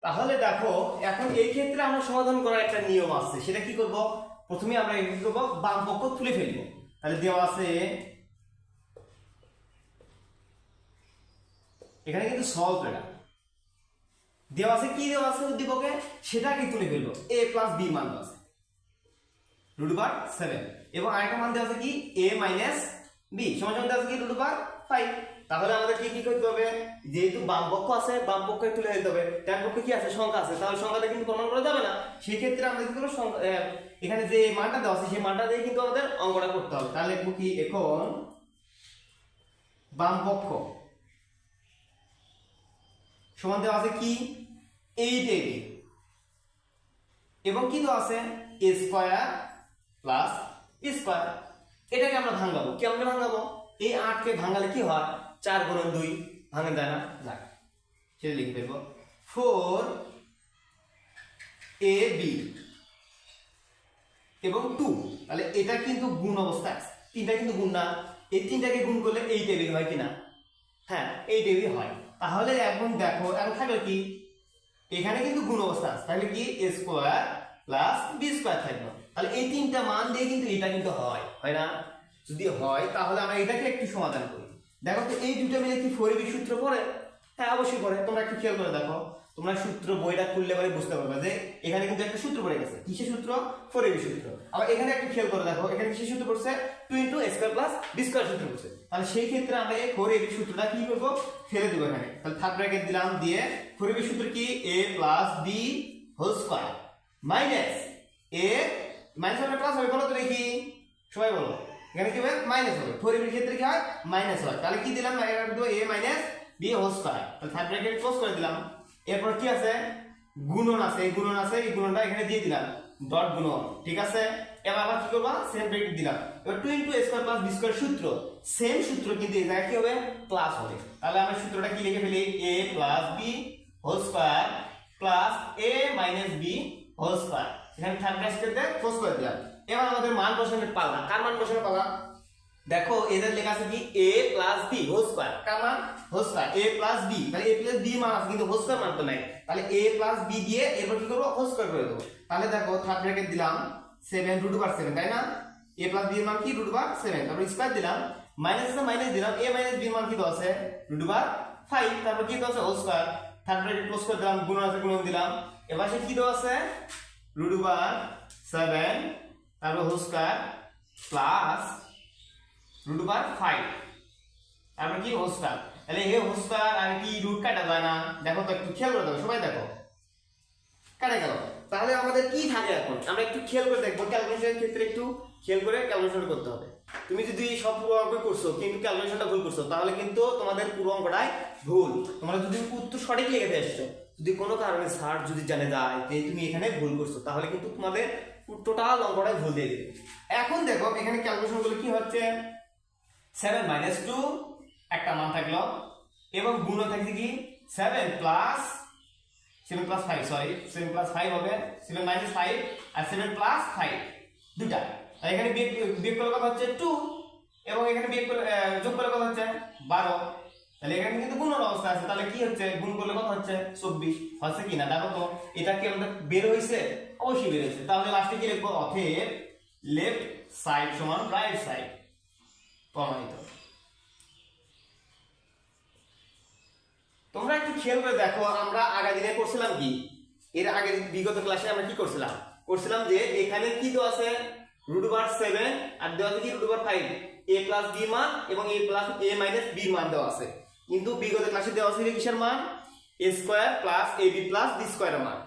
তাহলে দেখো এখন এই ক্ষেত্রে আমরা সমাধান করার একটা নিয়ম আছে, সেটা কি করব? প্রথমে আমরা কি করব, বাম পক্ষ তুলে ফেলবো। তাহলে দেওয়া আছে এখানে কিন্তু সলভ এটা দেওয়া আছে, কি দেওয়া আছে উদ্দীপকে সেটাকে তুলে ফেলবো। a প্লাস b মান দেওয়া আছে √7 এবং আরেকটা মান দেওয়া আছে কি a মাইনাস b সমান সমান দেওয়া আছে কি √5। তাহলে আমাদের কি কি করতে হবে? যেহেতু বাম পক্ষ আছে, বাম পক্ষে তুলে দিতে হবে। ডান পক্ষে কি আছে? সংখ্যা আছে, তাহলে সংখ্যাটা কিন্তু প্রমাণ করা যাবে না। সেই ক্ষেত্রে আমরা কি করব, এখানে যে মানটা দেওয়া আছে সেই মানটা দিয়ে কিন্তু আমাদের অঙ্কটা করতে হবে। তাহলে লিখব কি, এখন বাম পক্ষ সমান দেওয়া আছে কি 8ab এবং কি দেওয়া আছে a square plus b square. এটাকে আমরা ভাঙাবো। কেমনে ভাঙাবো? এই 8 কে ভাঙালে কি হয়? 4 গুণন 2 ভাঙা যায় না? যায়। সেটা লিখে ফেলবো 4ab এবং 2। তাহলে এটা কিন্তু গুণ অবস্থা আছে, তিনটা কিন্তু গুণ না। এই তিনটাকে গুণ করলে 8ab হয় কিনা? হ্যাঁ 8ab হয়। তাহলে এখন দেখো, এখন থাকবে কি, এখানে কিন্তু গুণ অবস্থা আছে, তাহলে কি a square plus b square থাকবে। তাহলে এই তিনটা মান দিয়ে কিন্তু এটা কিন্তু হয় না? যদি হয় তাহলে আমরা এটাকে একটু সমাধান করি। দেখো তো এই দুটো মিলে কি 4ab সূত্র পড়ে? হ্যাঁ অবশ্যই পড়ে। তোমরা একটু খেয়াল করে দেখো, তোমরা সূত্র বইটা খুললে পরে বুঝতে পারবে যে এখানে কিন্তু একটা সূত্র পড়ে গেছে। কিসের সূত্র? 4ab সূত্র। আবার এখানে একটু খেয়াল করে দেখো, এখানে কিসের সূত্র পড়ছে? 2 a square plus b square সূত্র পড়ছে। তাহলে সেই ক্ষেত্রে আমরা এই 4ab সূত্রটা কি করব? ফেলে দেব এখানে। তাহলে থার্ড ব্র্যাকেট দিলাম, দিয়ে 4ab সূত্র কি a plus b whole square minus a minus হবে প্লাস হবে, বলো তো দেখি সবাই বলো। এখানে কি হবে? মাইনাস হবে। 4ab এর ক্ষেত্রে কি হয়? মাইনাস হয়। তাহলে কি দিলাম? a minus b whole square. তাহলে থার্ড ব্র্যাকেট ক্লোজ করে দিলাম। এরপর কি আছে? গুণন আছে, এই গুণন আছে, এই গুণনটা এখানে দিয়ে দিলাম, ডট গুণন। ঠিক আছে, এবার আবার কি করবা? সেম ব্র্যাকেট দিলাম। এবার 2 a square plus b square সূত্র, সেম সূত্র কিন্তু এই জায়গায় কি হবে? প্লাস হবে। তাহলে আমরা সূত্রটা কি লিখে ফেলি? a plus b whole square plus a minus b whole square. এখানে থার্ড ব্র্যাকেটে ক্লোজ করে দিলাম। এবার আমাদের মান বসানোর পালা। কার মান বসানোর পালা? দেখো এদের লেখা আছে কি a plus b whole square. কার মান? Whole square a plus b। তাহলে a প্লাস b মান আছে কিন্তু হোল স্কয়ার মান তো নাই। তাহলে a প্লাস b দিয়ে এরপর কি করব? হোল স্কয়ার করে দেব। তাহলে দেখো থার্ড ব্র্যাকেট দিলাম 7 √7, তাই না? a প্লাস b এর মান কি? √7। তারপর স্কয়ার দিলাম, মাইনাস আছে মাইনাস দিলাম, a মাইনাস b এর মান কি দেওয়া আছে? √5। তারপর কি দেওয়া আছে? Whole square. Third bracket close করে দিলাম, গুণন আছে গুণন দিলাম। এবার সে কি দেওয়া আছে? √7 তারপর হোল স্কয়ার প্লাস √5 তারপর কি? Whole square. তাহলে এই হোল স্কয়ার আর কি রুট কাটা যায় না? দেখো তো একটু খেয়াল করে দেখো, সবাই দেখো কাটা গেল। তাহলে আমাদের কি থাকে এখন? আমরা একটু খেয়াল করে দেখবো। ক্যালকুলেশনের ক্ষেত্রে একটু খেয়াল করে ক্যালকুলেশন করতে হবে। তুমি যদি সব পুরো অঙ্ক করছো কিন্তু ক্যালকুলেশনটা ভুল করছো, তাহলে কিন্তু তোমাদের পুরো অঙ্কটাই ভুল। তোমরা যদি উত্তর সঠিক লিখে আসছো, যদি কোনো কারণে স্যার যদি জানে যায় যে তুমি এখানে ভুল করছো, তাহলে কিন্তু তোমাদের টোটাল অঙ্কটাই ভুল দিয়ে দেবে। এখন দেখো এখানে ক্যালকুলেশন গুলো কি হচ্ছে? 7 মাইনাস 2 একটা মান থাকলো এবং গুণ থাকছে কি 7 প্লাস 5, সরি 7 প্লাস 5 হবে 7 মাইনাস 5 আর 7 প্লাস 5 দুটা। আর এখানে বিয়োগ করলে কত হচ্ছে? 2 এবং এখানে বিয়োগ করলে যোগ করলে কত হচ্ছে? 12। তাহলে এখানে কিন্তু গুণের অবস্থা আছে, তাহলে কি হচ্ছে? গুণ করলে কত হচ্ছে? 24 হচ্ছে কিনা দেখো তো। এটা কি আমাদের বের হইছে? অবশ্যই বের হইছে। তাহলে লাস্টে কি লিখবো? অতএব লেফট সাইড সমান রাইট সাইড প্রমাণিত। তোমরা একটু খেয়াল করে দেখো, আমরা আগের দিনে করছিলাম কি, এর আগে বিগত ক্লাসে আমরা কি করছিলাম যে এখানে কি দেওয়া আছে? √7 আর দেওয়া আছে কি √5, a প্লাস b মান এবং a plus a minus b মান দেওয়া আছে। কিন্তু বিগত ক্লাসে দেওয়া ছিল কিসের মান? a square plus ab plus b স্কয়ারের মান,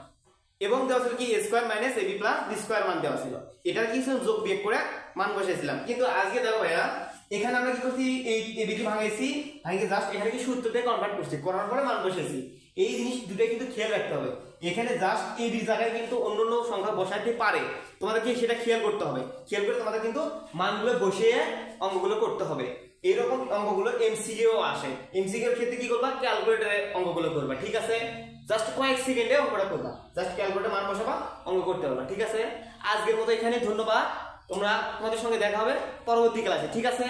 এবং দেওয়া ছিল কি a square minus ab plus b square মান দেওয়া ছিল। এটা কি ছিল? যোগ বিয়োগ করে মান বসাইছিলাম। কিন্তু আজকে দেখো ভাইয়া, এখানে আমরা কি করছি? এই ab কে ভাঙাইছি, ভাঙিয়ে জাস্ট এখানে কি সূত্রতে কনভার্ট করছি, করার পরে মান বসাইছি। এই জিনিস দুটো কিন্তু খেয়াল রাখতে হবে। এখানে জাস্ট ab জায়গায় কিন্তু অন্যান্য সংখ্যা বসাইতে পারে, তোমাদেরকে সেটা খেয়াল করতে হবে। খেয়াল করে তোমাদের কিন্তু মানগুলো বসিয়ে অঙ্কগুলো করতে হবে। এরকম অঙ্কগুলো এমসিকিউ আসে। এমসিকিউ এর ক্ষেত্রে কি করবা? ক্যালকুলেটরে অঙ্কগুলো করবা। ঠিক আছে, জাস্ট কয়েক সেকেন্ডে অঙ্কটা করবা, জাস্ট ক্যালকুলেটরে মান বসাবা, অঙ্ক করতে পারবা। ঠিক আছে, আজকের মতো এখানে ধন্যবাদ। তোমাদের সঙ্গে দেখা হবে পরবর্তী ক্লাসে। ঠিক আছে।